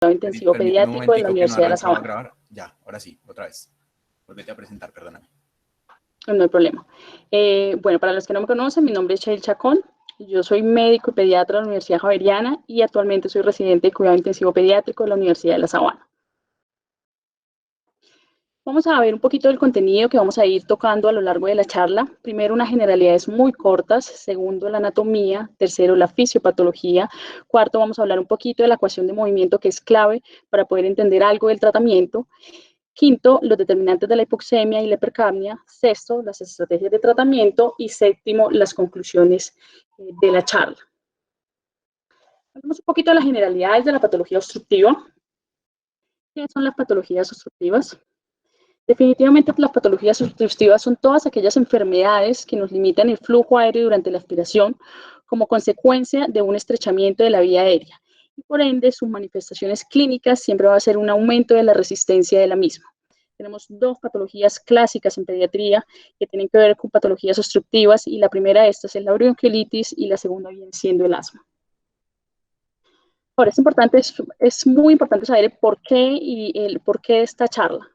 cuidado intensivo pediátrico de la Universidad de La Sabana. A grabar. Ya, ahora sí, otra vez. Volvete a presentar, perdóname. No hay problema. Bueno, para los que no me conocen, mi nombre es Shail Chacón. Yo soy médico y pediatra de la Universidad Javeriana y actualmente soy residente de cuidado intensivo pediátrico de la Universidad de La Sabana. Vamos a ver un poquito del contenido que vamos a ir tocando a lo largo de la charla. Primero, unas generalidades muy cortas. Segundo, la anatomía. Tercero, la fisiopatología. Cuarto, vamos a hablar un poquito de la ecuación de movimiento, que es clave para poder entender algo del tratamiento. Quinto, los determinantes de la hipoxemia y la hipercapnia. Sexto, las estrategias de tratamiento. Y séptimo, las conclusiones de la charla. Hablemos un poquito de las generalidades de la patología obstructiva. ¿Qué son las patologías obstructivas? Definitivamente las patologías obstructivas son todas aquellas enfermedades que nos limitan el flujo aéreo durante la aspiración como consecuencia de un estrechamiento de la vía aérea. Y por ende, sus manifestaciones clínicas siempre va a ser un aumento de la resistencia de la misma. Tenemos dos patologías clásicas en pediatría que tienen que ver con patologías obstructivas y la primera de estas es la bronquiolitis y la segunda viene siendo el asma. Ahora, es muy importante saber el porqué y el porqué de esta charla.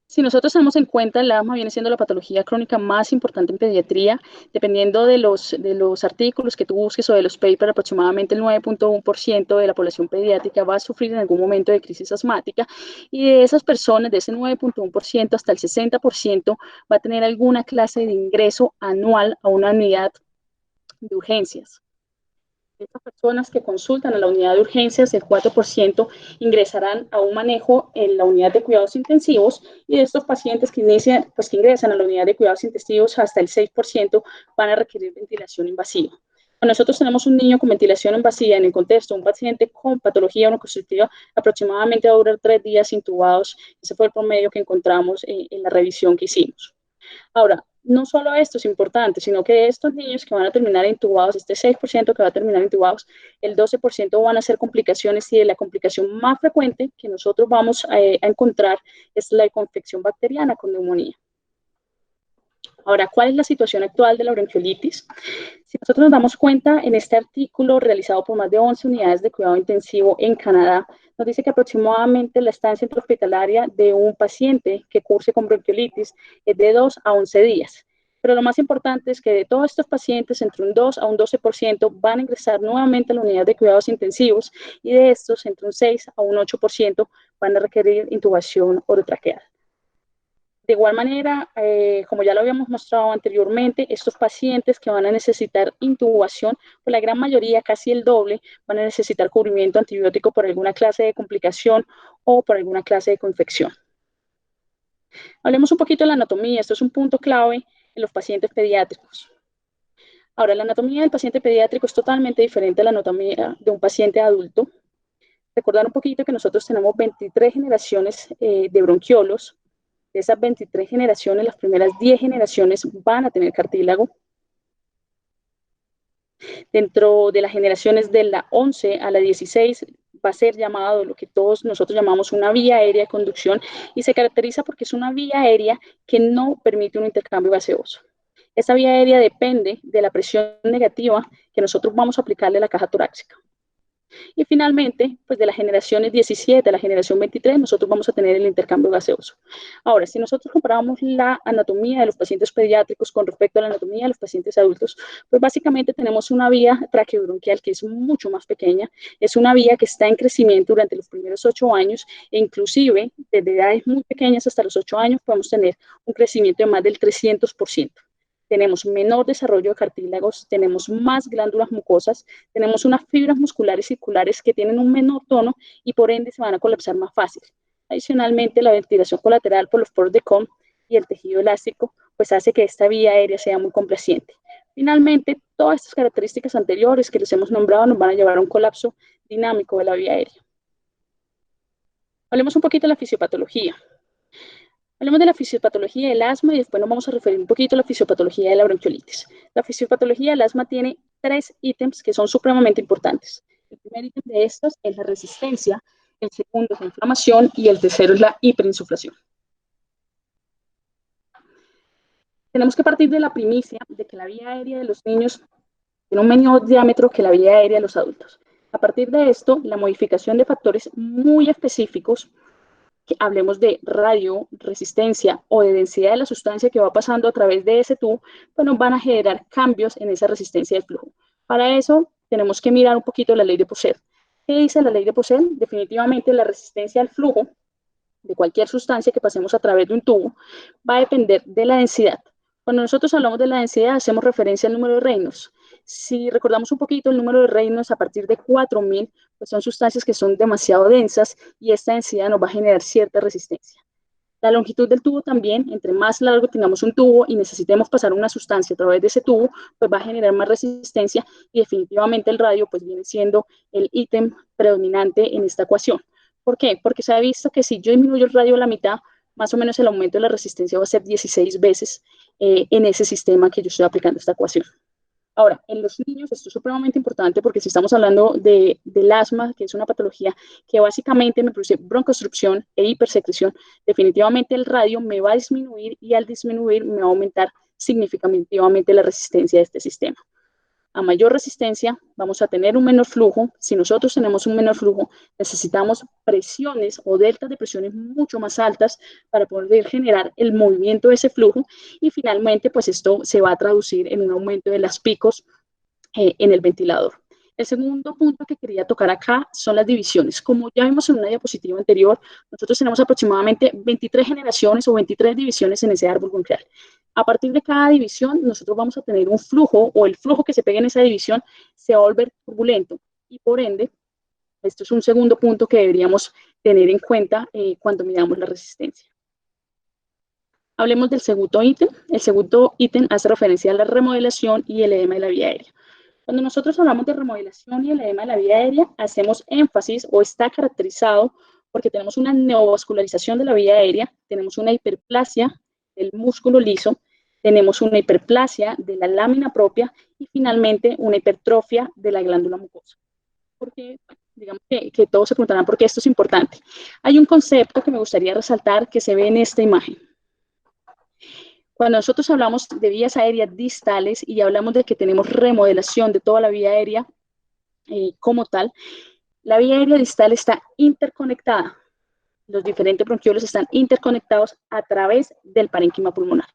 Si nosotros tenemos en cuenta, el asma viene siendo la patología crónica más importante en pediatría, dependiendo de los artículos que tú busques o de los papers, aproximadamente el 9.1% de la población pediátrica va a sufrir en algún momento de crisis asmática, y de esas personas, de ese 9.1%, hasta el 60% va a tener alguna clase de ingreso anual a una unidad de urgencias. Estas personas que consultan a la unidad de urgencias, el 4% ingresarán a un manejo en la unidad de cuidados intensivos, y de estos pacientes que ingresan a la unidad de cuidados intensivos, hasta el 6% van a requerir ventilación invasiva. Cuando nosotros tenemos un niño con ventilación invasiva en el contexto de un paciente con patología broncoconstrictiva, aproximadamente va a durar 3 días intubados. Ese fue el promedio que encontramos en la revisión que hicimos. Ahora, no solo esto es importante, sino que estos niños que van a terminar intubados, este 6% que va a terminar intubados, el 12% van a ser complicaciones, y la complicación más frecuente que nosotros vamos a encontrar es la infección bacteriana con neumonía. Ahora, ¿cuál es la situación actual de la bronquiolitis? Si nosotros nos damos cuenta, en este artículo realizado por más de 11 unidades de cuidado intensivo en Canadá, nos dice que aproximadamente la estancia intrahospitalaria de un paciente que curse con bronquiolitis es de 2 a 11 días. Pero lo más importante es que de todos estos pacientes, entre un 2 a un 12% van a ingresar nuevamente a la unidad de cuidados intensivos, y de estos, entre un 6 a un 8% van a requerir intubación orotraqueal. De igual manera, como ya lo habíamos mostrado anteriormente, estos pacientes que van a necesitar intubación, pues la gran mayoría, casi el doble, van a necesitar cubrimiento antibiótico por alguna clase de complicación o por alguna clase de coinfección. Hablemos un poquito de la anatomía. Esto es un punto clave en los pacientes pediátricos. Ahora, la anatomía del paciente pediátrico es totalmente diferente a la anatomía de un paciente adulto. Recordar un poquito que nosotros tenemos 23 generaciones de bronquiolos. De esas 23 generaciones, las primeras 10 generaciones van a tener cartílago. Dentro de las generaciones de la 11 a la 16 va a ser llamado lo que todos nosotros llamamos una vía aérea de conducción, y se caracteriza porque es una vía aérea que no permite un intercambio gaseoso. Esta vía aérea depende de la presión negativa que nosotros vamos a aplicarle a la caja torácica. Y finalmente, pues de las generaciones 17 a la generación 23, nosotros vamos a tener el intercambio gaseoso. Ahora, si nosotros comparamos la anatomía de los pacientes pediátricos con respecto a la anatomía de los pacientes adultos, pues básicamente tenemos una vía traqueobronquial que es mucho más pequeña. Es una vía que está en crecimiento durante los primeros 8 años, e inclusive desde edades muy pequeñas hasta los 8 años podemos tener un crecimiento de más del 300%. Tenemos menor desarrollo de cartílagos, tenemos más glándulas mucosas, tenemos unas fibras musculares circulares que tienen un menor tono y por ende se van a colapsar más fácil. Adicionalmente, la ventilación colateral por los poros de Kohn y el tejido elástico pues hace que esta vía aérea sea muy complaciente. Finalmente, todas estas características anteriores que les hemos nombrado nos van a llevar a un colapso dinámico de la vía aérea. Hablemos un poquito de la fisiopatología. Hablemos de la fisiopatología del asma y después nos vamos a referir un poquito a la fisiopatología de la bronquiolitis. La fisiopatología del asma tiene 3 ítems que son supremamente importantes. El primer ítem de estos es la resistencia, el segundo es la inflamación y el tercero es la hiperinsuflación. Tenemos que partir de la primicia de que la vía aérea de los niños tiene un menor diámetro que la vía aérea de los adultos. A partir de esto, la modificación de factores muy específicos, que hablemos de radio, resistencia o de densidad de la sustancia que va pasando a través de ese tubo, pues nos van a generar cambios en esa resistencia del flujo. Para eso tenemos que mirar un poquito la ley de Poiseuille. ¿Qué dice la ley de Poiseuille? Definitivamente la resistencia al flujo de cualquier sustancia que pasemos a través de un tubo va a depender de la densidad. Cuando nosotros hablamos de la densidad, hacemos referencia al número de Reynolds. Si recordamos un poquito el número de Reynolds, a partir de 4000, pues son sustancias que son demasiado densas y esta densidad nos va a generar cierta resistencia. La longitud del tubo también, entre más largo tengamos un tubo y necesitemos pasar una sustancia a través de ese tubo, pues va a generar más resistencia y definitivamente el radio pues viene siendo el ítem predominante en esta ecuación. ¿Por qué? Porque se ha visto que si yo disminuyo el radio a la mitad, más o menos el aumento de la resistencia va a ser 16 veces en ese sistema que yo estoy aplicando esta ecuación. Ahora, en los niños esto es supremamente importante porque si estamos hablando del asma, que es una patología que básicamente me produce broncoobstrucción e hipersecreción, definitivamente el radio me va a disminuir y al disminuir me va a aumentar significativamente la resistencia de este sistema. A mayor resistencia vamos a tener un menor flujo. Si nosotros tenemos un menor flujo, necesitamos presiones o deltas de presiones mucho más altas para poder generar el movimiento de ese flujo y finalmente pues esto se va a traducir en un aumento de las picos en el ventilador. El segundo punto que quería tocar acá son las divisiones. Como ya vimos en una diapositiva anterior, nosotros tenemos aproximadamente 23 generaciones o 23 divisiones en ese árbol bronquial. A partir de cada división, nosotros vamos a tener un flujo o el flujo que se pegue en esa división se va a volver turbulento y por ende, esto es un segundo punto que deberíamos tener en cuenta cuando midamos la resistencia. Hablemos del segundo ítem. El segundo ítem hace referencia a la remodelación y el edema de la vía aérea. Cuando nosotros hablamos de remodelación y el edema de la vía aérea, hacemos énfasis o está caracterizado porque tenemos una neovascularización de la vía aérea, tenemos una hiperplasia del músculo liso, tenemos una hiperplasia de la lámina propia y finalmente una hipertrofia de la glándula mucosa. Porque, digamos que todos se preguntarán por qué esto es importante. Hay un concepto que me gustaría resaltar que se ve en esta imagen. Cuando nosotros hablamos de vías aéreas distales y hablamos de que tenemos remodelación de toda la vía aérea como tal, la vía aérea distal está interconectada. Los diferentes bronquiolos están interconectados a través del parénquima pulmonar.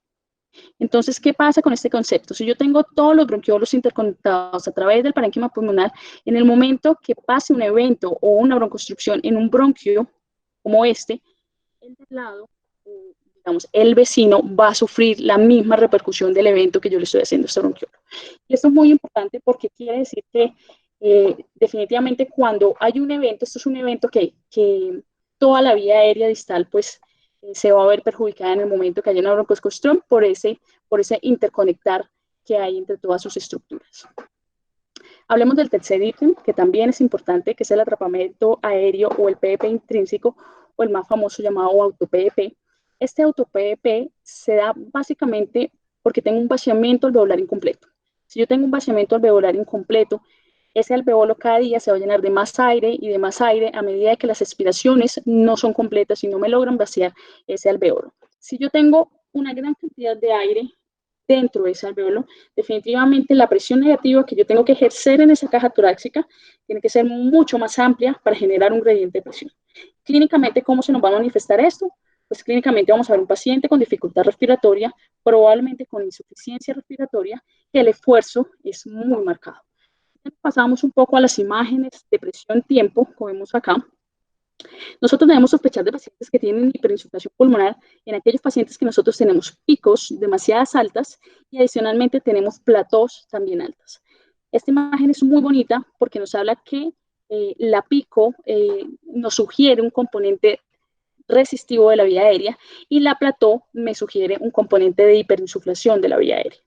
Entonces, ¿qué pasa con este concepto? Si yo tengo todos los bronquiolos interconectados a través del parénquima pulmonar, en el momento que pase un evento o una broncoconstricción en un bronquio como este, el del lado, digamos, el vecino va a sufrir la misma repercusión del evento que yo le estoy haciendo a este bronquiolo. Y esto es muy importante porque quiere decir que definitivamente cuando hay un evento, esto es un evento que toda la vía aérea distal pues se va a ver perjudicada en el momento que haya una broncoconstricción por ese interconectar que hay entre todas sus estructuras. Hablemos del tercer ítem, que también es importante, que es el atrapamiento aéreo o el PEP intrínseco, o el más famoso llamado auto-PEP. Este auto-PEP se da básicamente porque tengo un vaciamiento alveolar incompleto. Si yo tengo un vaciamiento alveolar incompleto, ese alveolo cada día se va a llenar de más aire y de más aire a medida que las expiraciones no son completas y no me logran vaciar ese alveolo. Si yo tengo una gran cantidad de aire dentro de ese alveolo, definitivamente la presión negativa que yo tengo que ejercer en esa caja torácica tiene que ser mucho más amplia para generar un gradiente de presión. Clínicamente, ¿cómo se nos va a manifestar esto? Pues clínicamente vamos a ver un paciente con dificultad respiratoria, probablemente con insuficiencia respiratoria, y el esfuerzo es muy marcado. Pasamos un poco a las imágenes de presión-tiempo, como vemos acá. Nosotros debemos sospechar de pacientes que tienen hiperinsuflación pulmonar en aquellos pacientes que nosotros tenemos picos demasiadas altas y adicionalmente tenemos platós también altas. Esta imagen es muy bonita porque nos habla que la pico nos sugiere un componente resistivo de la vía aérea y la plató me sugiere un componente de hiperinsuflación de la vía aérea.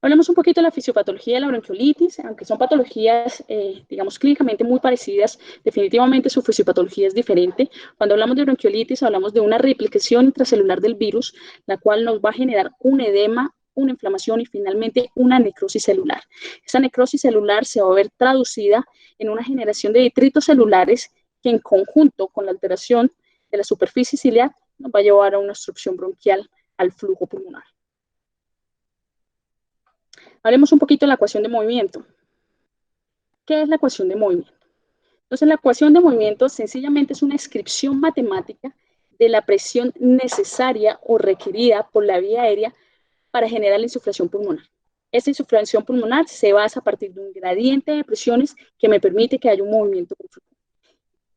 Hablemos un poquito de la fisiopatología de la bronquiolitis, aunque son patologías, digamos, clínicamente muy parecidas, definitivamente su fisiopatología es diferente. Cuando hablamos de bronquiolitis, hablamos de una replicación intracelular del virus, la cual nos va a generar un edema, una inflamación y finalmente una necrosis celular. Esa necrosis celular se va a ver traducida en una generación de detritos celulares que en conjunto con la alteración de la superficie ciliar nos va a llevar a una obstrucción bronquial al flujo pulmonar. Hablemos un poquito de la ecuación de movimiento. ¿Qué es la ecuación de movimiento? Entonces, la ecuación de movimiento sencillamente es una descripción matemática de la presión necesaria o requerida por la vía aérea para generar la insuflación pulmonar. Esta insuflación pulmonar se basa a partir de un gradiente de presiones que me permite que haya un movimiento con flujo.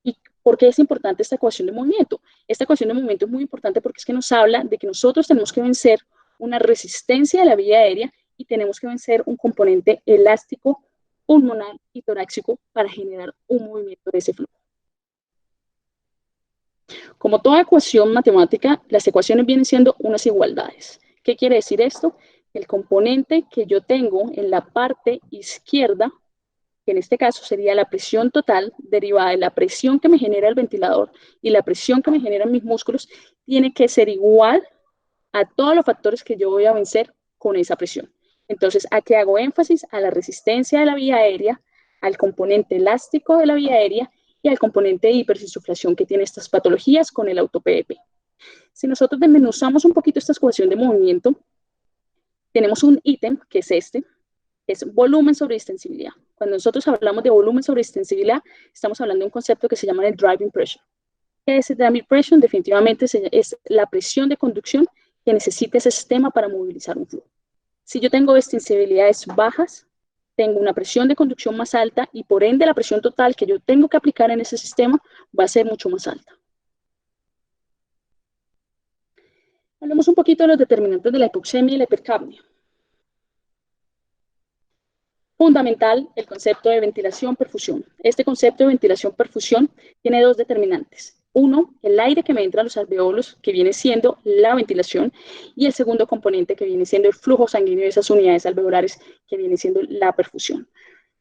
¿Y por qué es importante esta ecuación de movimiento? Esta ecuación de movimiento es muy importante porque es que nos habla de que nosotros tenemos que vencer una resistencia de la vía aérea y tenemos que vencer un componente elástico, pulmonar y torácico para generar un movimiento de ese flujo. Como toda ecuación matemática, las ecuaciones vienen siendo unas igualdades. ¿Qué quiere decir esto? El componente que yo tengo en la parte izquierda, que en este caso sería la presión total derivada de la presión que me genera el ventilador y la presión que me generan mis músculos, tiene que ser igual a todos los factores que yo voy a vencer con esa presión. Entonces, aquí hago énfasis a la resistencia de la vía aérea, al componente elástico de la vía aérea y al componente de hiperinsuflación que tiene estas patologías con el auto-PEP. Si nosotros desmenuzamos un poquito esta ecuación de movimiento, tenemos un ítem que es este, que es volumen sobre distensibilidad. Cuando nosotros hablamos de volumen sobre distensibilidad, estamos hablando de un concepto que se llama el driving pressure. ¿Qué es el driving pressure? Definitivamente es la presión de conducción que necesita ese sistema para movilizar un flujo. Si yo tengo distensibilidades bajas, tengo una presión de conducción más alta y por ende la presión total que yo tengo que aplicar en ese sistema va a ser mucho más alta. Hablemos un poquito de los determinantes de la hipoxemia y la hipercapnia. Fundamental el concepto de ventilación-perfusión. Este concepto de ventilación-perfusión tiene dos determinantes. Uno, el aire que me entra a los alveolos, que viene siendo la ventilación, y el segundo componente que viene siendo el flujo sanguíneo de esas unidades alveolares, que viene siendo la perfusión.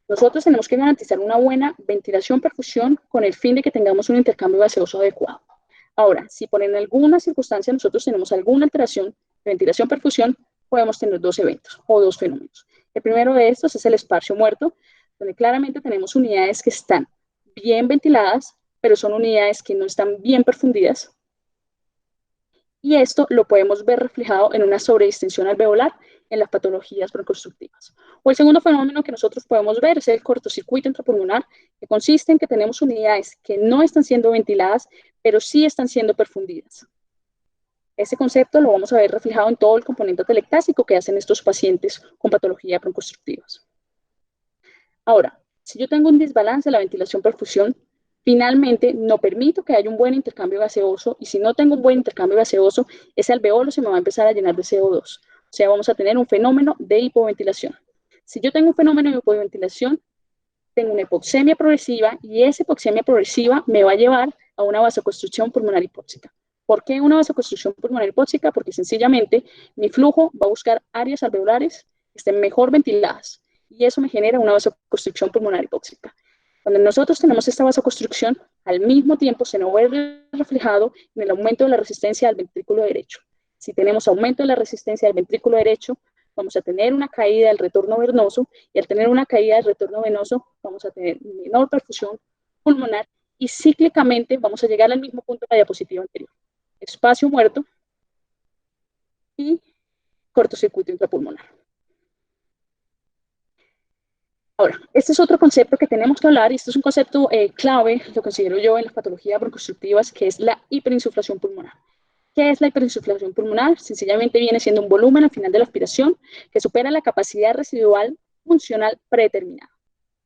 Nosotros tenemos que garantizar una buena ventilación-perfusión con el fin de que tengamos un intercambio gaseoso adecuado. Ahora, si por en alguna circunstancia nosotros tenemos alguna alteración de ventilación-perfusión, podemos tener dos eventos o dos fenómenos. El primero de estos es el espacio muerto, donde claramente tenemos unidades que están bien ventiladas, pero son unidades que no están bien perfundidas. Y esto lo podemos ver reflejado en una sobredistensión alveolar en las patologías broncoobstructivas. O el segundo fenómeno que nosotros podemos ver es el cortocircuito intrapulmonar, que consiste en que tenemos unidades que no están siendo ventiladas, pero sí están siendo perfundidas. Ese concepto lo vamos a ver reflejado en todo el componente atelectásico que hacen estos pacientes con patologías broncoobstructivas. Ahora, si yo tengo un desbalance de la ventilación-perfusión, finalmente no permito que haya un buen intercambio gaseoso y si no tengo un buen intercambio gaseoso, ese alveolo se me va a empezar a llenar de CO2. O sea, vamos a tener un fenómeno de hipoventilación. Si yo tengo un fenómeno de hipoventilación, tengo una hipoxemia progresiva y esa hipoxemia progresiva me va a llevar a una vasoconstricción pulmonar hipóxica. ¿Por qué una vasoconstricción pulmonar hipóxica? Porque sencillamente mi flujo va a buscar áreas alveolares que estén mejor ventiladas y eso me genera una vasoconstricción pulmonar hipóxica. Cuando nosotros tenemos esta vasoconstricción, al mismo tiempo se nos ve reflejado en el aumento de la resistencia del ventrículo derecho. Si tenemos aumento de la resistencia del ventrículo derecho, vamos a tener una caída del retorno venoso y al tener una caída del retorno venoso vamos a tener menor perfusión pulmonar y cíclicamente vamos a llegar al mismo punto de la diapositiva anterior. Espacio muerto y cortocircuito intrapulmonar. Ahora, este es otro concepto que tenemos que hablar y este es un concepto clave, lo considero yo en las patologías broncoobstructivas, que es la hiperinsuflación pulmonar. ¿Qué es la hiperinsuflación pulmonar? Sencillamente viene siendo un volumen al final de la aspiración que supera la capacidad residual funcional predeterminada.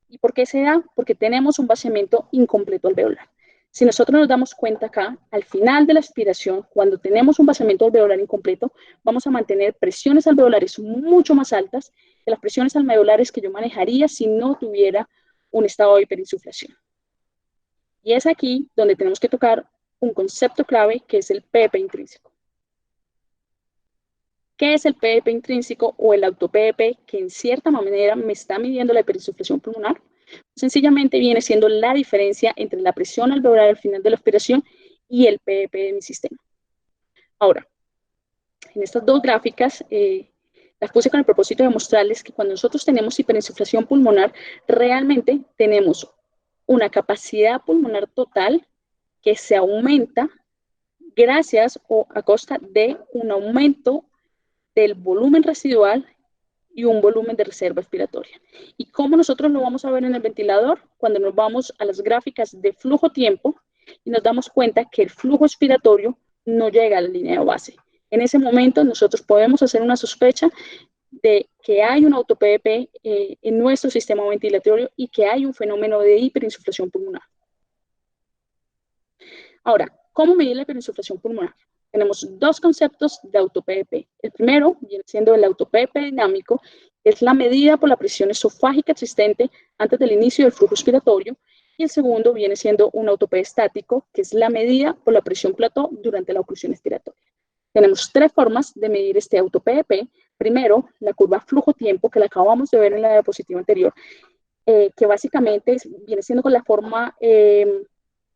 ¿Y por qué se da? Porque tenemos un vaciamiento incompleto alveolar. Si nosotros nos damos cuenta acá, al final de la aspiración, cuando tenemos un vaciamiento alveolar incompleto, vamos a mantener presiones alveolares mucho más altas que las presiones alveolares que yo manejaría si no tuviera un estado de hiperinsuflación. Y es aquí donde tenemos que tocar un concepto clave que es el PEP intrínseco. ¿Qué es el PEP intrínseco o el auto-PEP que en cierta manera me está midiendo la hiperinsuflación pulmonar? Sencillamente viene siendo la diferencia entre la presión alveolar al final de la aspiración y el PEP de mi sistema. Ahora, en estas dos gráficas las puse con el propósito de mostrarles que cuando nosotros tenemos hiperinsuflación pulmonar, realmente tenemos una capacidad pulmonar total que se aumenta gracias o a costa de un aumento del volumen residual y un volumen de reserva expiratoria. ¿Y cómo nosotros lo vamos a ver en el ventilador? Cuando nos vamos a las gráficas de flujo-tiempo y nos damos cuenta que el flujo expiratorio no llega a la línea de base. En ese momento nosotros podemos hacer una sospecha de que hay un auto-PVP en nuestro sistema ventilatorio y que hay un fenómeno de hiperinsuflación pulmonar. Ahora, ¿cómo medir la hiperinsuflación pulmonar? Tenemos dos conceptos de auto-PVP. El primero viene siendo el auto-PVP dinámico, que es la medida por la presión esofágica existente antes del inicio del flujo expiratorio. Y el segundo viene siendo un auto-PVP estático, que es la medida por la presión plató durante la oclusión expiratoria. Tenemos tres formas de medir este auto-PVP. Primero, la curva flujo-tiempo, que la acabamos de ver en la diapositiva anterior, que básicamente viene siendo con la forma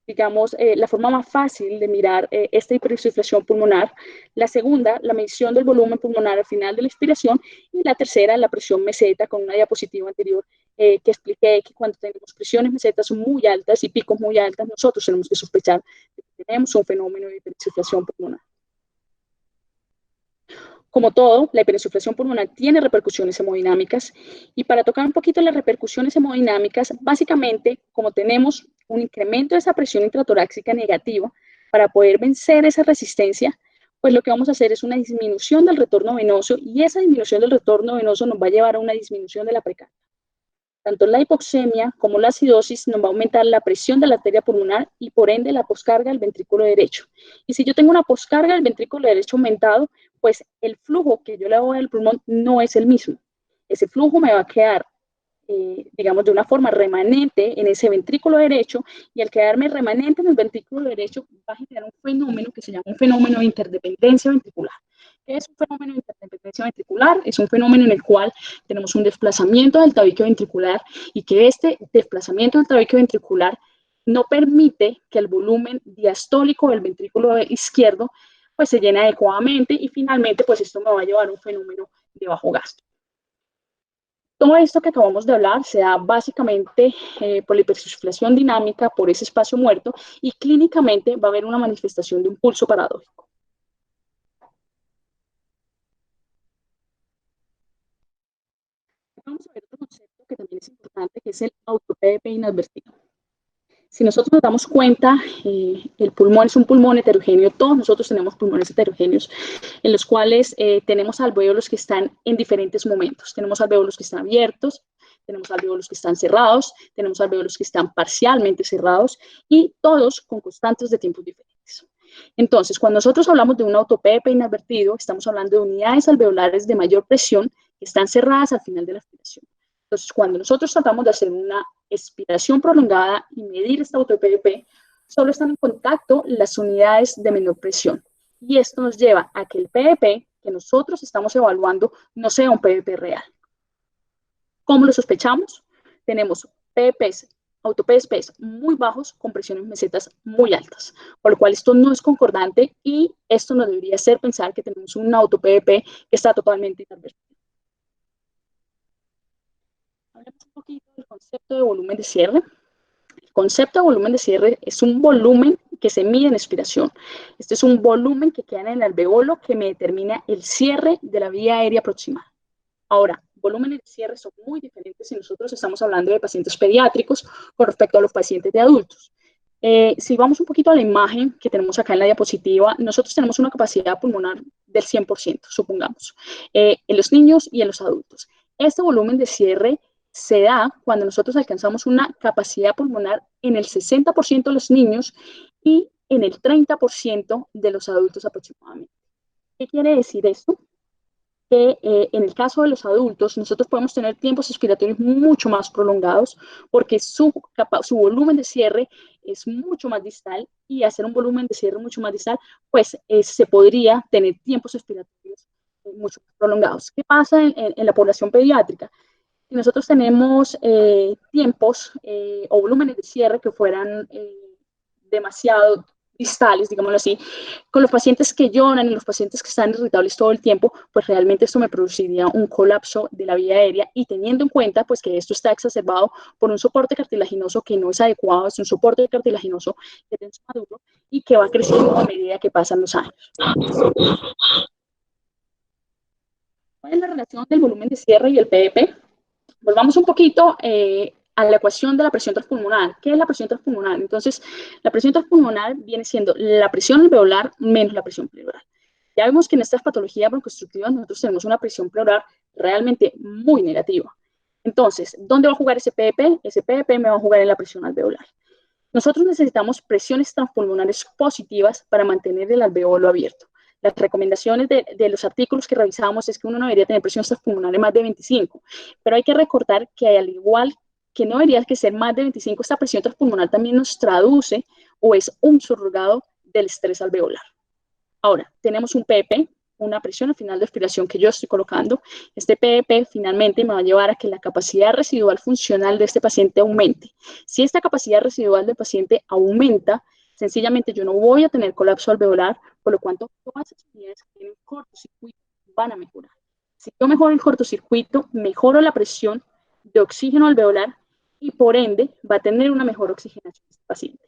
digamos, la forma más fácil de mirar esta hiperinsuflación pulmonar. La segunda, la medición del volumen pulmonar al final de la expiración. Y la tercera, la presión meseta, con una diapositiva anterior que expliqué que cuando tenemos presiones mesetas muy altas y picos muy altas, nosotros tenemos que sospechar que tenemos un fenómeno de hiperinsuflación pulmonar. Como todo, la hiperinsuflación pulmonar tiene repercusiones hemodinámicas y para tocar un poquito las repercusiones hemodinámicas, básicamente, como tenemos un incremento de esa presión intratorácica negativa, para poder vencer esa resistencia, pues lo que vamos a hacer es una disminución del retorno venoso y esa disminución del retorno venoso nos va a llevar a una disminución de la precardia. Tanto la hipoxemia como la acidosis nos va a aumentar la presión de la arteria pulmonar y por ende la poscarga del ventrículo derecho. Y si yo tengo una poscarga del ventrículo derecho aumentado, pues el flujo que yo le hago al pulmón no es el mismo. Ese flujo me va a quedar, digamos, de una forma remanente en ese ventrículo derecho y al quedarme remanente en el ventrículo derecho va a generar un fenómeno que se llama un fenómeno de interdependencia ventricular. ¿Qué es un fenómeno de interdependencia ventricular? Es un fenómeno en el cual tenemos un desplazamiento del tabique ventricular y que este desplazamiento del tabique ventricular no permite que el volumen diastólico del ventrículo izquierdo pues se llene adecuadamente y finalmente pues esto me va a llevar a un fenómeno de bajo gasto. Todo esto que acabamos de hablar se da básicamente por la hiperinsuflación dinámica, por ese espacio muerto y clínicamente va a haber una manifestación de un pulso paradójico. Vamos a ver otro concepto que también es importante, que es el auto-PVP inadvertido. Si nosotros nos damos cuenta, el pulmón es un pulmón heterogéneo, todos nosotros tenemos pulmones heterogéneos, en los cuales tenemos alvéolos que están en diferentes momentos. Tenemos alvéolos que están abiertos, tenemos alvéolos que están cerrados, tenemos alvéolos que están parcialmente cerrados y todos con constantes de tiempos diferentes. Entonces, cuando nosotros hablamos de un auto-PVP inadvertido, estamos hablando de unidades alveolares de mayor presión que están cerradas al final de la expiración. Entonces, cuando nosotros tratamos de hacer una expiración prolongada y medir este auto-PVP, solo están en contacto las unidades de menor presión. Y esto nos lleva a que el PVP que nosotros estamos evaluando no sea un PVP real. ¿Cómo lo sospechamos? Tenemos PVPs, auto-PVPs muy bajos con presiones mesetas muy altas, por lo cual esto no es concordante y esto nos debería hacer pensar que tenemos un auto-PVP que está totalmente inadvertido. Hablemos un poquito del concepto de volumen de cierre. El concepto de volumen de cierre es un volumen que se mide en expiración. Este es un volumen que queda en el alveolo que me determina el cierre de la vía aérea aproximada. Ahora, volúmenes de cierre son muy diferentes si nosotros estamos hablando de pacientes pediátricos con respecto a los pacientes de adultos. Si vamos un poquito a la imagen que tenemos acá en la diapositiva, nosotros tenemos una capacidad pulmonar del 100%, supongamos, en los niños y en los adultos. Este volumen de cierre se da cuando nosotros alcanzamos una capacidad pulmonar en el 60% de los niños y en el 30% de los adultos aproximadamente. ¿Qué quiere decir esto? Que en el caso de los adultos nosotros podemos tener tiempos expiratorios mucho más prolongados porque su volumen de cierre es mucho más distal y hacer un volumen de cierre mucho más distal, pues se podría tener tiempos expiratorios mucho más prolongados. ¿Qué pasa en la población pediátrica? Si nosotros tenemos tiempos o volúmenes de cierre que fueran demasiado distales, digámoslo así, con los pacientes que lloran y los pacientes que están irritables todo el tiempo, pues realmente esto me produciría un colapso de la vía aérea y teniendo en cuenta pues que esto está exacerbado por un soporte cartilaginoso que no es adecuado, es un soporte cartilaginoso que es maduro y que va creciendo a medida que pasan los años. ¿Cuál es la relación del volumen de cierre y el PEP? Volvamos un poquito a la ecuación de la presión transpulmonar. ¿Qué es la presión transpulmonar? Entonces, la presión transpulmonar viene siendo la presión alveolar menos la presión pleural. Ya vemos que en estas patologías broncoobstructivas nosotros tenemos una presión pleural realmente muy negativa. Entonces, ¿dónde va a jugar ese PEP? Ese PEP me va a jugar en la presión alveolar. Nosotros necesitamos presiones transpulmonares positivas para mantener el alveolo abierto. Las recomendaciones de los artículos que revisamos es que uno no debería tener presión transpulmonar más de 25, pero hay que recordar que al igual que no debería que ser más de 25, esta presión transpulmonar también nos traduce o es un surrogado del estrés alveolar. Ahora, tenemos un PEP, una presión al final de expiración que yo estoy colocando. Este PEP finalmente me va a llevar a que la capacidad residual funcional de este paciente aumente. Si esta capacidad residual del paciente aumenta, sencillamente yo no voy a tener colapso alveolar, por lo cual todas las unidades que tienen cortocircuito van a mejorar. Si yo mejoro el cortocircuito, mejoro la presión de oxígeno alveolar y por ende va a tener una mejor oxigenación de este paciente.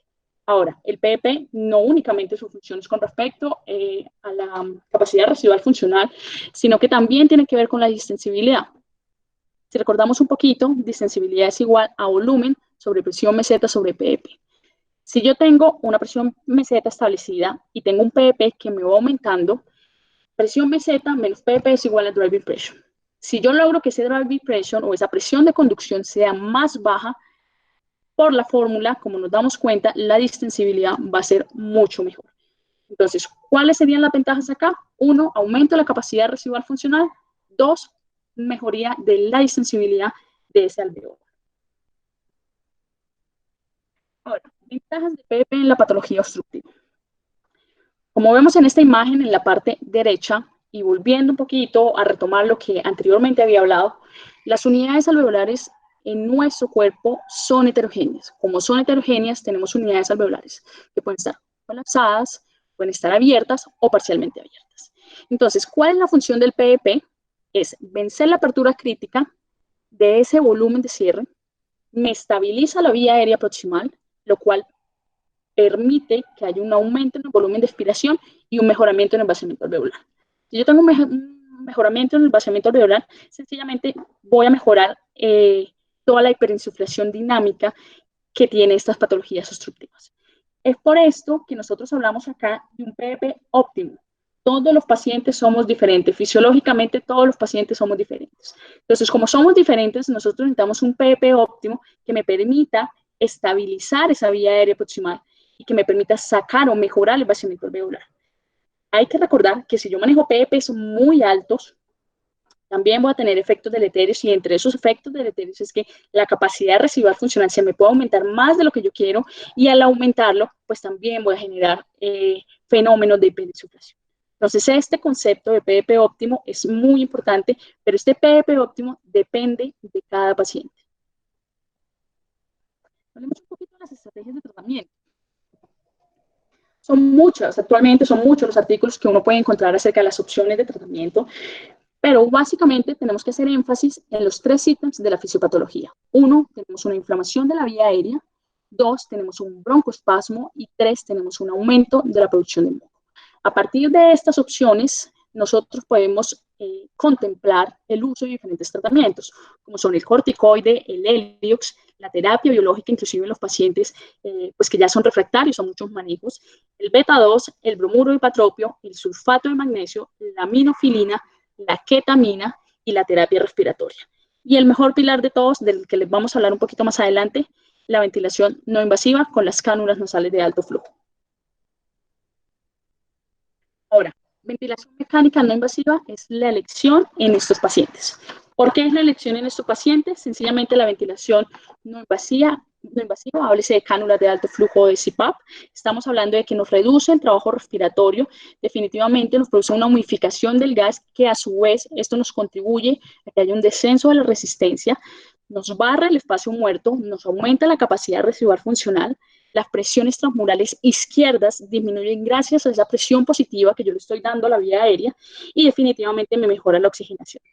Ahora, el PEP no únicamente su función es con respecto a la capacidad residual funcional, sino que también tiene que ver con la distensibilidad. Si recordamos un poquito, distensibilidad es igual a volumen sobre presión meseta sobre PEP. Si yo tengo una presión meseta establecida y tengo un PEP que me va aumentando, presión meseta menos PEP es igual a driving pressure. Si yo logro que ese driving pressure o esa presión de conducción sea más baja, por la fórmula, como nos damos cuenta, la distensibilidad va a ser mucho mejor. Entonces, ¿cuáles serían las ventajas acá? 1, aumento de la capacidad residual funcional. 2, mejoría de la distensibilidad de ese alveolo. Ahora, ventajas de PEP en la patología obstructiva. Como vemos en esta imagen en la parte derecha, y volviendo un poquito a retomar lo que anteriormente había hablado, las unidades alveolares en nuestro cuerpo son heterogéneas. Como son heterogéneas, tenemos unidades alveolares que pueden estar colapsadas, pueden estar abiertas o parcialmente abiertas. Entonces, ¿cuál es la función del PEP? Es vencer la apertura crítica de ese volumen de cierre, me estabiliza la vía aérea proximal, lo cual permite que haya un aumento en el volumen de expiración y un mejoramiento en el vaciamiento alveolar. Si yo tengo un mejoramiento en el vaciamiento alveolar, sencillamente voy a mejorar toda la hiperinsuflación dinámica que tiene estas patologías obstructivas. Es por esto que nosotros hablamos acá de un PEP óptimo. Todos los pacientes somos diferentes, fisiológicamente todos los pacientes somos diferentes. Entonces, como somos diferentes, nosotros necesitamos un PEP óptimo que me permita estabilizar esa vía aérea proximal y que me permita sacar o mejorar el vaciamiento alveolar. Hay que recordar que si yo manejo PEPs muy altos, también voy a tener efectos deleterios y entre esos efectos deleterios es que la capacidad residual funcional se me puede aumentar más de lo que yo quiero y al aumentarlo, pues también voy a generar fenómenos de hiperinsuflación. Entonces, este concepto de PEP óptimo es muy importante, pero este PEP óptimo depende de cada paciente. Hablemos un poquito de las estrategias de tratamiento. Son muchas, actualmente son muchos los artículos que uno puede encontrar acerca de las opciones de tratamiento, pero básicamente tenemos que hacer énfasis en los 3 ítems de la fisiopatología. 1, tenemos una inflamación de la vía aérea. 2, tenemos un broncoespasmo. Y 3, tenemos un aumento de la producción de moco. A partir de estas opciones, nosotros podemos contemplar el uso de diferentes tratamientos, como son el corticoide, el Heliox, la terapia biológica, inclusive en los pacientes pues que ya son refractarios a muchos manejos, el beta-2, el bromuro hipatropio, el sulfato de magnesio, la aminofilina, la ketamina y la terapia respiratoria. Y el mejor pilar de todos, del que les vamos a hablar un poquito más adelante, la ventilación no invasiva con las cánulas nasales de alto flujo. Ahora, ventilación mecánica no invasiva es la elección en estos pacientes. ¿Por qué es la elección en estos pacientes? Sencillamente la ventilación no invasiva, háblese de cánulas de alto flujo de CPAP. Estamos hablando de que nos reduce el trabajo respiratorio, definitivamente nos produce una humidificación del gas que a su vez esto nos contribuye a que haya un descenso de la resistencia, nos barra el espacio muerto, nos aumenta la capacidad residual funcional, las presiones transmurales izquierdas disminuyen gracias a esa presión positiva que yo le estoy dando a la vía aérea y definitivamente me mejora la oxigenación.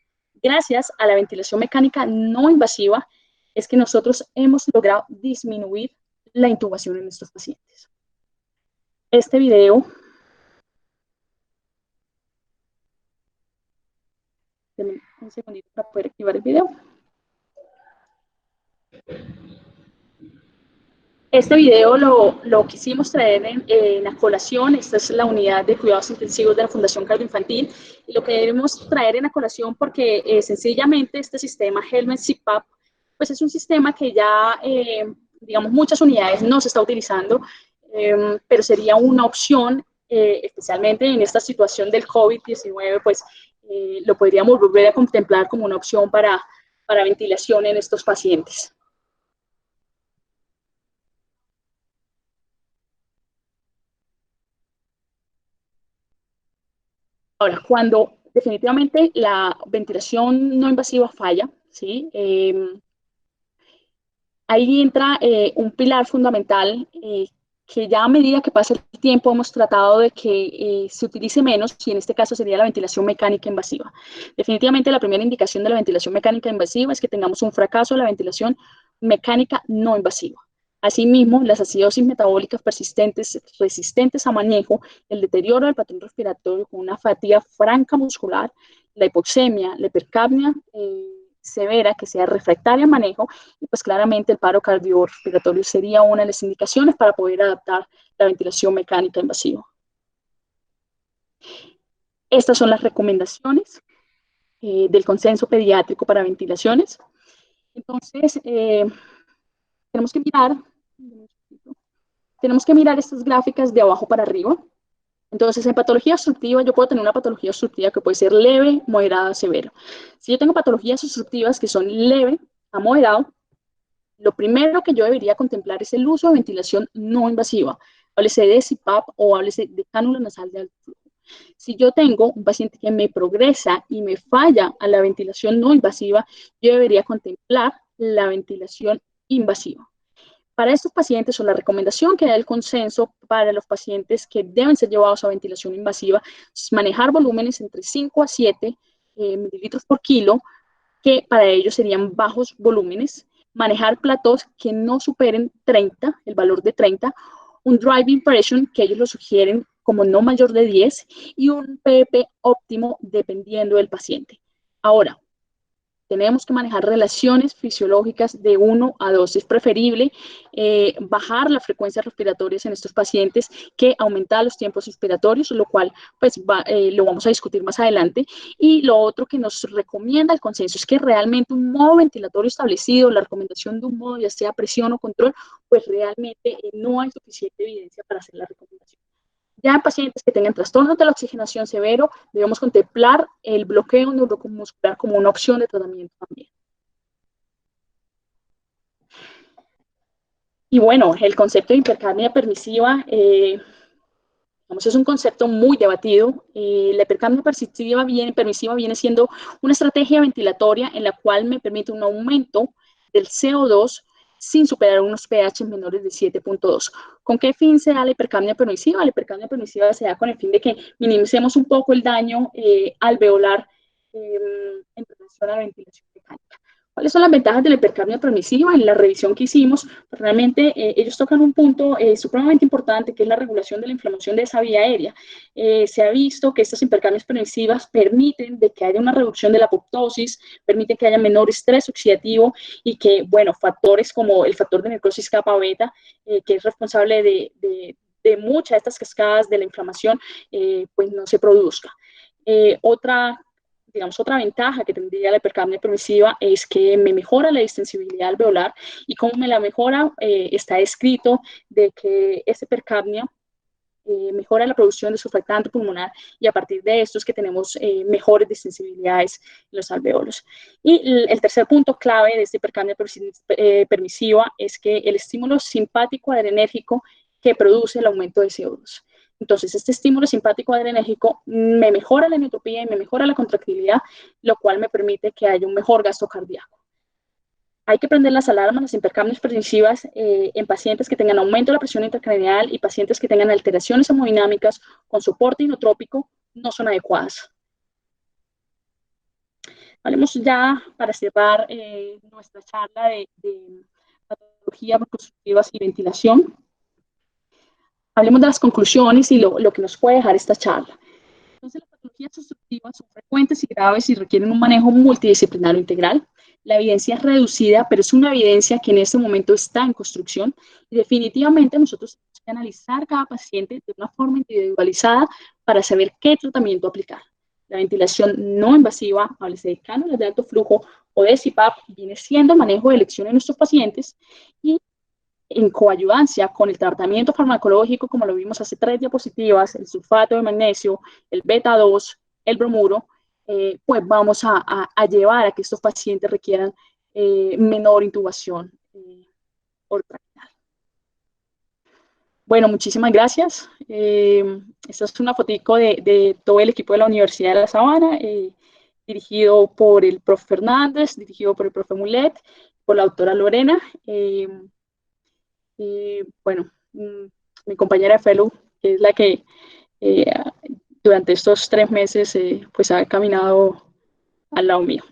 Gracias a la ventilación mecánica no invasiva es que nosotros hemos logrado disminuir la intubación en estos pacientes. Este video Un segundito para poder activar el video. Este video lo quisimos traer en la colación. Esta es la unidad de cuidados intensivos de la Fundación Cardioinfantil, y lo queremos traer en la colación porque sencillamente este sistema Helmet CPAP pues es un sistema que ya, digamos, muchas unidades no se está utilizando, pero sería una opción, especialmente en esta situación del COVID-19, pues lo podríamos volver a contemplar como una opción para ventilación en estos pacientes. Ahora, cuando definitivamente la ventilación no invasiva falla, ¿sí? Ahí entra un pilar fundamental que ya a medida que pasa el tiempo hemos tratado de que se utilice menos, y en este caso sería la ventilación mecánica invasiva. Definitivamente la primera indicación de la ventilación mecánica invasiva es que tengamos un fracaso de la ventilación mecánica no invasiva. Asimismo, las acidosis metabólicas persistentes, resistentes a manejo, el deterioro del patrón respiratorio con una fatiga franca muscular, la hipoxemia, la hipercapnia severa que sea refractaria a manejo, y pues claramente el paro cardiorrespiratorio sería una de las indicaciones para poder adaptar la ventilación mecánica invasiva. Estas son las recomendaciones del consenso pediátrico para ventilaciones. Entonces, tenemos que mirar estas gráficas de abajo para arriba. Entonces, en patología obstructiva, yo puedo tener una patología obstructiva que puede ser leve, moderada, severa. Si yo tengo patologías obstructivas que son leve a moderado, lo primero que yo debería contemplar es el uso de ventilación no invasiva. Háblese de CPAP o háblese de cánula nasal de alto flujo. Si yo tengo un paciente que me progresa y me falla a la ventilación no invasiva, yo debería contemplar la ventilación invasiva. Para estos pacientes, o la recomendación que da el consenso para los pacientes que deben ser llevados a ventilación invasiva, es manejar volúmenes entre 5 a 7 mililitros por kilo, que para ellos serían bajos volúmenes, manejar platós que no superen 30, el valor de 30, un driving pressure que ellos lo sugieren como no mayor de 10, y un PP óptimo dependiendo del paciente. Ahora, tenemos que manejar relaciones fisiológicas de 1 a 2. Es preferible bajar las frecuencias respiratorias en estos pacientes que aumentar los tiempos respiratorios, lo cual pues lo vamos a discutir más adelante. Y lo otro que nos recomienda el consenso es que realmente un modo ventilatorio establecido, la recomendación de un modo, ya sea presión o control, pues realmente no hay suficiente evidencia para hacer la recomendación. Ya en pacientes que tengan trastornos de la oxigenación severo, debemos contemplar el bloqueo neuromuscular como una opción de tratamiento también. Y bueno, el concepto de hipercapnia permisiva es un concepto muy debatido. La hipercapnia permisiva viene siendo una estrategia ventilatoria en la cual me permite un aumento del CO2 sin superar unos pH menores de 7.2. ¿Con qué fin se da la hipercapnia permisiva? La hipercapnia permisiva se da con el fin de que minimicemos un poco el daño alveolar en relación a la ventilación mecánica. ¿Cuáles son las ventajas de la hipercapnia permisiva? En la revisión que hicimos, realmente ellos tocan un punto supremamente importante, que es la regulación de la inflamación de esa vía aérea. Se ha visto que estas hipercapnias permisivas permiten de que haya una reducción de la apoptosis, permiten que haya menor estrés oxidativo, y que, bueno, factores como el factor de necrosis kappa beta, que es responsable de muchas de estas cascadas de la inflamación, pues no se produzca. Otra ventaja que tendría la hipercapnia permisiva es que me mejora la distensibilidad alveolar, y cómo me la mejora, está escrito de que esta hipercapnia mejora la producción de surfactante pulmonar, y a partir de esto es que tenemos mejores distensibilidades en los alveolos. Y el tercer punto clave de esta hipercapnia permisiva es que el estímulo simpático adrenérgico que produce el aumento de CO2. Entonces, este estímulo simpático adrenérgico me mejora la emiotropía y me mejora la contractilidad, lo cual me permite que haya un mejor gasto cardíaco. Hay que prender las alarmas, las hipercapnias permisivas en pacientes que tengan aumento de la presión intracraneal y pacientes que tengan alteraciones hemodinámicas con soporte inotrópico no son adecuadas. Hablemos ya, para cerrar nuestra charla de patologías obstructivas y ventilación. Hablemos de las conclusiones y lo que nos puede dejar esta charla. Entonces, la patologías obstructivas son frecuentes y graves y requieren un manejo multidisciplinario integral. La evidencia es reducida, pero es una evidencia que en este momento está en construcción y definitivamente nosotros tenemos que analizar cada paciente de una forma individualizada para saber qué tratamiento aplicar. La ventilación no invasiva, háblese de cánulas de alto flujo o de CPAP, viene siendo manejo de elección en nuestros pacientes y en coayudancia con el tratamiento farmacológico, como lo vimos hace 3 diapositivas, el sulfato de magnesio, el beta-2, el bromuro, pues vamos a llevar a que estos pacientes requieran menor intubación ortognática. Bueno, muchísimas gracias. Esta es una fotico de todo el equipo de la Universidad de La Sabana, dirigido por el profe Fernández, dirigido por el profe Mulet, por la doctora Lorena. Bueno, mi compañera Fellow, que es la que durante estos 3 meses pues ha caminado al lado mío.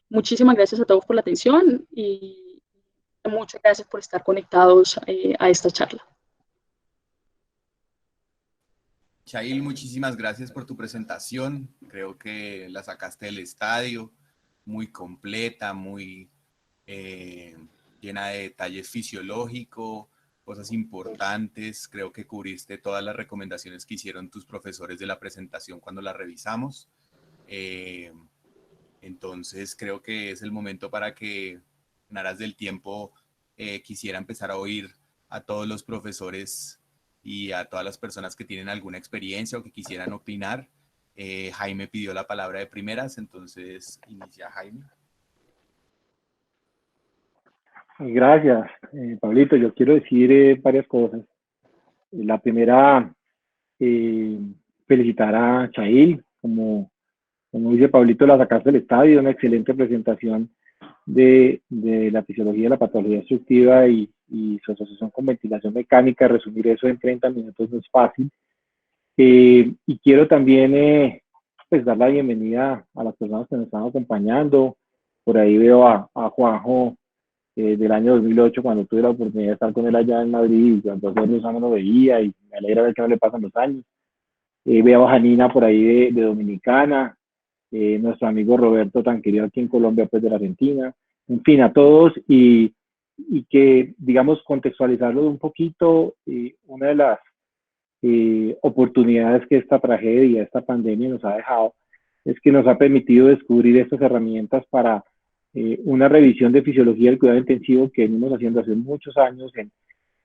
Muchísimas gracias a todos por la atención y muchas gracias por estar conectados a esta charla. Shail, muchísimas gracias por tu presentación. Creo que la sacaste del estadio, muy completa, muy llena de detalles fisiológicos, cosas importantes. Creo que cubriste todas las recomendaciones que hicieron tus profesores de la presentación cuando la revisamos. Entonces creo que es el momento para que, en aras del tiempo, quisiera empezar a oír a todos los profesores y a todas las personas que tienen alguna experiencia o que quisieran opinar. Jaime pidió la palabra de primeras, entonces inicia Jaime. Gracias, Pablito. Yo quiero decir varias cosas. La primera, felicitar a Shail, como dice Pablito, la sacaste del estadio, una excelente presentación de la fisiología de la patología obstructiva y su asociación con ventilación mecánica. Resumir eso en 30 minutos no es fácil. Y quiero también pues dar la bienvenida a las personas que nos están acompañando. Por ahí veo a Juanjo, del año 2008, cuando tuve la oportunidad de estar con él allá en Madrid, y cuando hace 2 años no lo veía, y me alegra ver que no le pasan los años. Veo a Janina por ahí de Dominicana, nuestro amigo Roberto, tan querido aquí en Colombia, pues de la Argentina, en fin, a todos, y que, digamos, contextualizarlo un poquito. Una de las oportunidades que esta tragedia, esta pandemia nos ha dejado, es que nos ha permitido descubrir estas herramientas para una revisión de fisiología del cuidado intensivo que venimos haciendo hace muchos años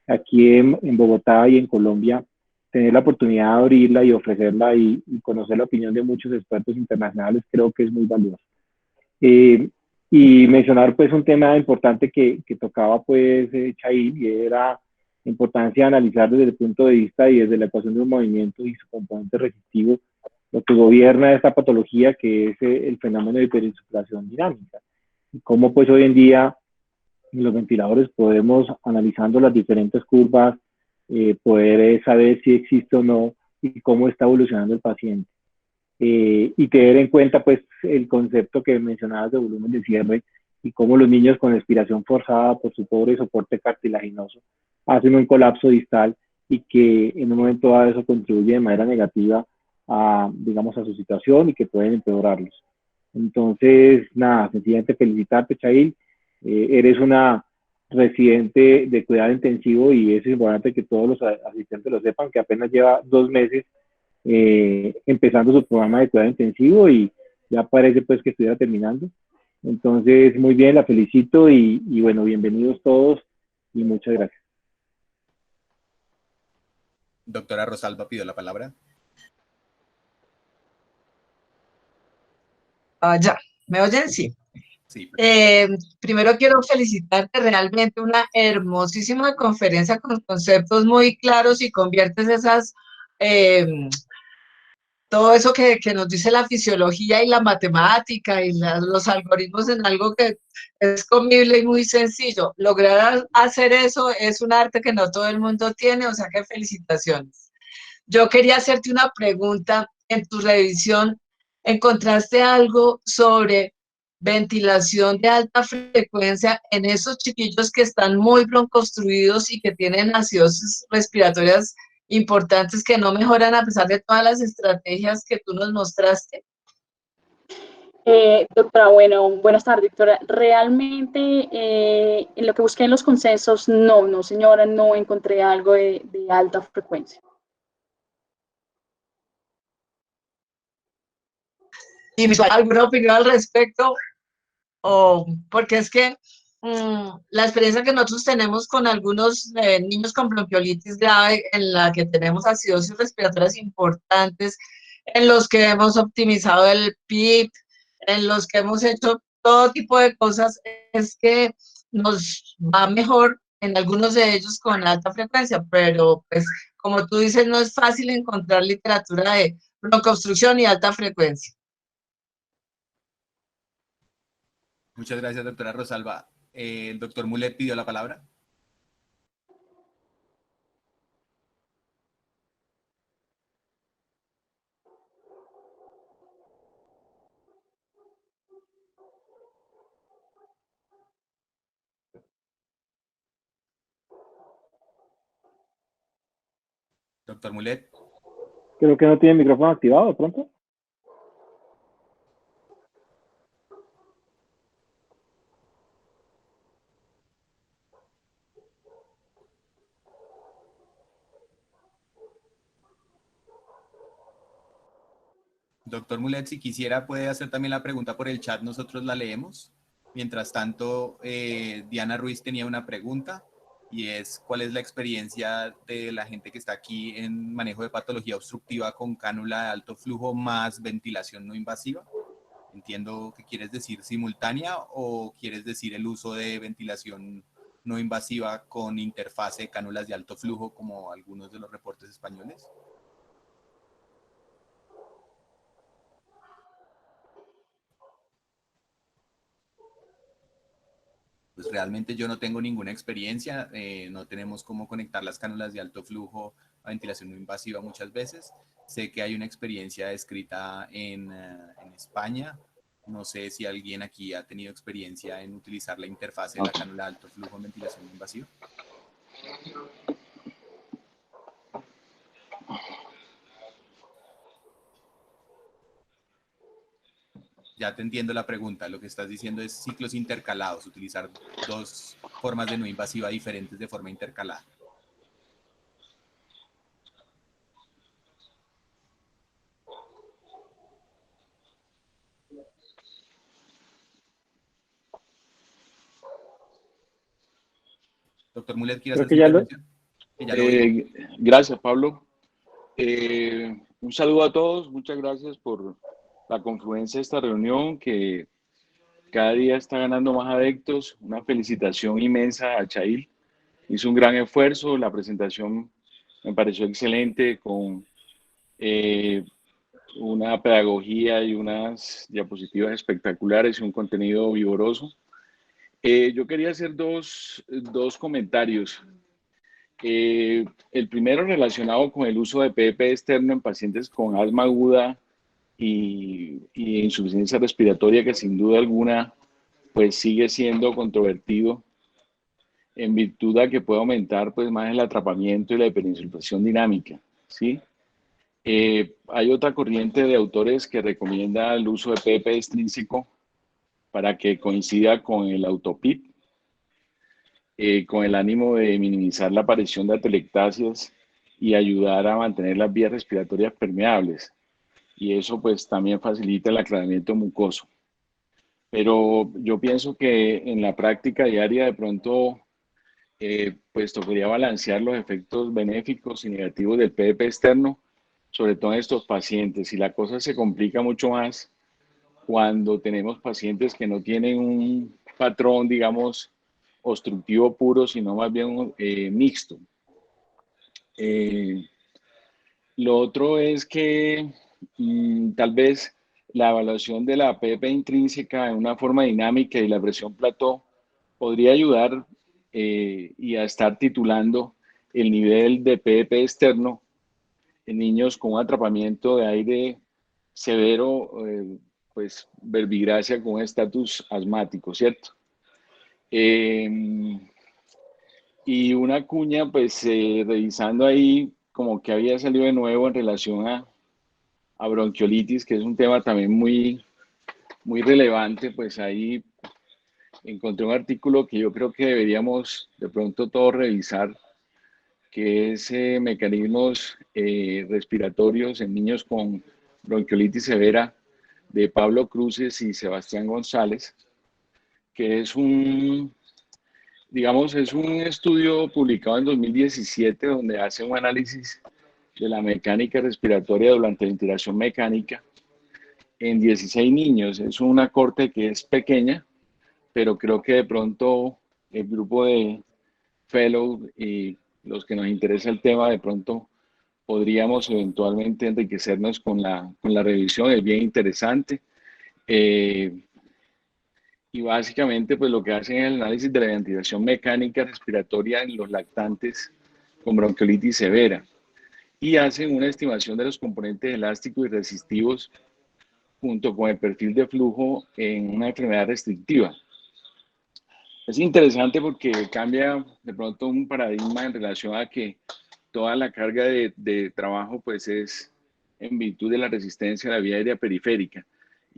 aquí en Bogotá y en Colombia. Tener la oportunidad de abrirla y ofrecerla y conocer la opinión de muchos expertos internacionales creo que es muy valioso. Y mencionar pues un tema importante que tocaba pues Shail, y era la importancia de analizar desde el punto de vista y desde la ecuación de un movimiento y su componente resistivo lo que gobierna esta patología, que es el fenómeno de hiperinsuflación dinámica. Y cómo pues hoy en día en los ventiladores podemos, analizando las diferentes curvas, poder saber si existe o no y cómo está evolucionando el paciente. Y tener en cuenta pues el concepto que mencionabas de volumen de cierre y cómo los niños con expiración forzada por su pobre soporte cartilaginoso hacen un colapso distal, y que en un momento dado eso contribuye de manera negativa a, digamos, a su situación y que pueden empeorarlos. Entonces, nada, sencillamente felicitarte, Shail. Eres una residente de cuidado intensivo y es importante que todos los asistentes lo sepan, que apenas lleva 2 meses empezando su programa de cuidado intensivo y ya parece pues que estuviera terminando. Entonces, muy bien, la felicito y bueno, bienvenidos todos y muchas gracias. Doctora Rosalba pidió la palabra. Ya, ¿me oyen? Sí. Sí. Primero quiero felicitarte, realmente una hermosísima conferencia con conceptos muy claros, y conviertes todo eso que nos dice la fisiología y la matemática y los algoritmos en algo que es comible y muy sencillo. Lograr hacer eso es un arte que no todo el mundo tiene, o sea que felicitaciones. Yo quería hacerte una pregunta. En tu revisión, ¿encontraste algo sobre ventilación de alta frecuencia en esos chiquillos que están muy broncoobstruidos y que tienen acidosis respiratorias importantes que no mejoran a pesar de todas las estrategias que tú nos mostraste? Doctora, bueno, buenas tardes, doctora. Realmente, en lo que busqué en los consensos, no, señora, no encontré algo de alta frecuencia. ¿Y alguna opinión al respecto? Porque es que la experiencia que nosotros tenemos con algunos niños con bronquiolitis grave, en la que tenemos acidosis respiratorias importantes, en los que hemos optimizado el PIP, en los que hemos hecho todo tipo de cosas, es que nos va mejor en algunos de ellos con alta frecuencia, pero pues como tú dices, no es fácil encontrar literatura de broncoobstrucción y alta frecuencia. Muchas gracias, doctora Rosalba. El doctor Mulet pidió la palabra. Doctor Mulet. Creo que no tiene micrófono activado, de pronto. Doctor Mulet, si quisiera puede hacer también la pregunta por el chat, nosotros la leemos. Mientras tanto, Diana Ruiz tenía una pregunta y es ¿cuál es la experiencia de la gente que está aquí en manejo de patología obstructiva con cánula de alto flujo más ventilación no invasiva? Entiendo que quieres decir simultánea o quieres decir el uso de ventilación no invasiva con interfase de cánulas de alto flujo como algunos de los reportes españoles. Pues realmente yo no tengo ninguna experiencia, no tenemos cómo conectar las cánulas de alto flujo a ventilación no invasiva muchas veces. Sé que hay una experiencia escrita en España. No sé si alguien aquí ha tenido experiencia en utilizar la interfase de la cánula de alto flujo en ventilación no invasiva. Ya te entiendo la pregunta. Lo que estás diciendo es ciclos intercalados, utilizar dos formas de no invasiva diferentes de forma intercalada. Doctor Mulet, ¿quiere hacer su intervención? Gracias, Pablo. Un saludo a todos. Muchas gracias por la confluencia de esta reunión que cada día está ganando más adeptos. Una felicitación inmensa a Chail. Hizo un gran esfuerzo. La presentación me pareció excelente con una pedagogía y unas diapositivas espectaculares y un contenido vigoroso. Yo quería hacer dos comentarios. El primero relacionado con el uso de PEP externo en pacientes con asma aguda y insuficiencia respiratoria, que sin duda alguna pues sigue siendo controvertido en virtud de que puede aumentar pues más el atrapamiento y la hiperinsulación dinámica, ¿sí? Hay otra corriente de autores que recomienda el uso de PEP extrínseco para que coincida con el autopip, con el ánimo de minimizar la aparición de atelectasias y ayudar a mantener las vías respiratorias permeables. Y eso pues también facilita el aclaramiento mucoso. Pero yo pienso que en la práctica diaria de pronto pues tocaría balancear los efectos benéficos y negativos del PEP externo, sobre todo en estos pacientes. Y la cosa se complica mucho más cuando tenemos pacientes que no tienen un patrón, digamos, obstructivo puro, sino más bien mixto. Lo otro es que tal vez la evaluación de la PEP intrínseca en una forma dinámica y la presión plató podría ayudar y a estar titulando el nivel de PEP externo en niños con un atrapamiento de aire severo, pues verbigracia con un estatus asmático, ¿cierto? Y una cuña, pues revisando ahí como que había salido de nuevo en relación a bronquiolitis, que es un tema también muy, muy relevante. Pues ahí encontré un artículo que yo creo que deberíamos de pronto todos revisar, que es mecanismos respiratorios en niños con bronquiolitis severa, de Pablo Cruces y Sebastián González, que es digamos, es un estudio publicado en 2017 donde hace un análisis de la mecánica respiratoria durante la ventilación mecánica en 16 niños. Es una corte que es pequeña, pero creo que de pronto el grupo de fellow y los que nos interesa el tema, de pronto podríamos eventualmente enriquecernos con la revisión. Es bien interesante. Y básicamente pues lo que hacen es el análisis de la ventilación mecánica respiratoria en los lactantes con bronquiolitis severa y hacen una estimación de los componentes elásticos y resistivos junto con el perfil de flujo en una enfermedad restrictiva. Es interesante porque cambia de pronto un paradigma en relación a que toda la carga de trabajo pues es en virtud de la resistencia a la vía aérea periférica,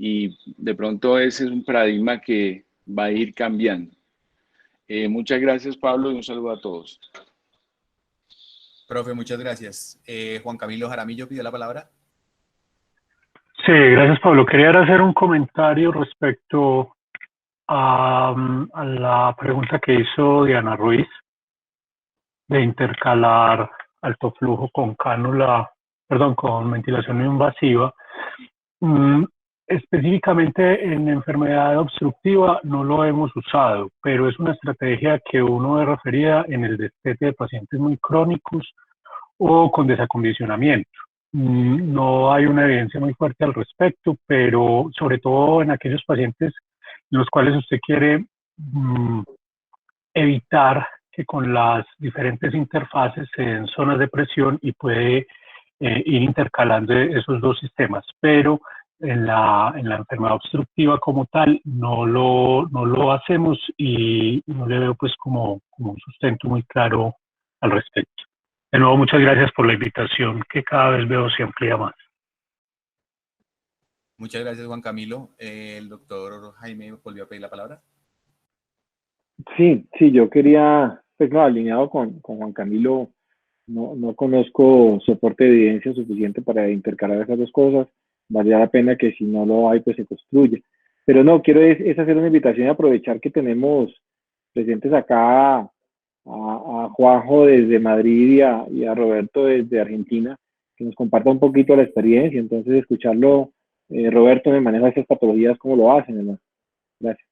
y de pronto ese es un paradigma que va a ir cambiando. Muchas gracias, Pablo, y un saludo a todos. Profe, muchas gracias. Juan Camilo Jaramillo pidió la palabra. Sí, gracias, Pablo. Quería hacer un comentario respecto a la pregunta que hizo Diana Ruiz de intercalar alto flujo con cánula, perdón, con ventilación no invasiva. Específicamente en enfermedad obstructiva no lo hemos usado, pero es una estrategia que uno ve referida en el destete de pacientes muy crónicos o con desacondicionamiento. No hay una evidencia muy fuerte al respecto, pero sobre todo en aquellos pacientes en los cuales usted quiere evitar que con las diferentes interfaces se den zonas de presión y puede ir intercalando esos dos sistemas, pero en la enfermedad obstructiva como tal no lo hacemos y no le veo pues como un sustento muy claro al respecto. De nuevo, muchas gracias por la invitación, que cada vez veo se amplía más. Muchas gracias, Juan Camilo. El doctor Jaime volvió a pedir la palabra. Sí, yo quería, pues no, alineado con Juan Camilo, no conozco soporte de evidencia suficiente para intercalar esas dos cosas. Valdría la pena que si no lo hay, pues se construya. Pero no, quiero es hacer una invitación y aprovechar que tenemos presentes acá a Juanjo desde Madrid y a Roberto desde Argentina, que nos comparta un poquito la experiencia. Entonces, escucharlo, Roberto, me maneja esas patologías, ¿cómo lo hacen, hermano? Gracias.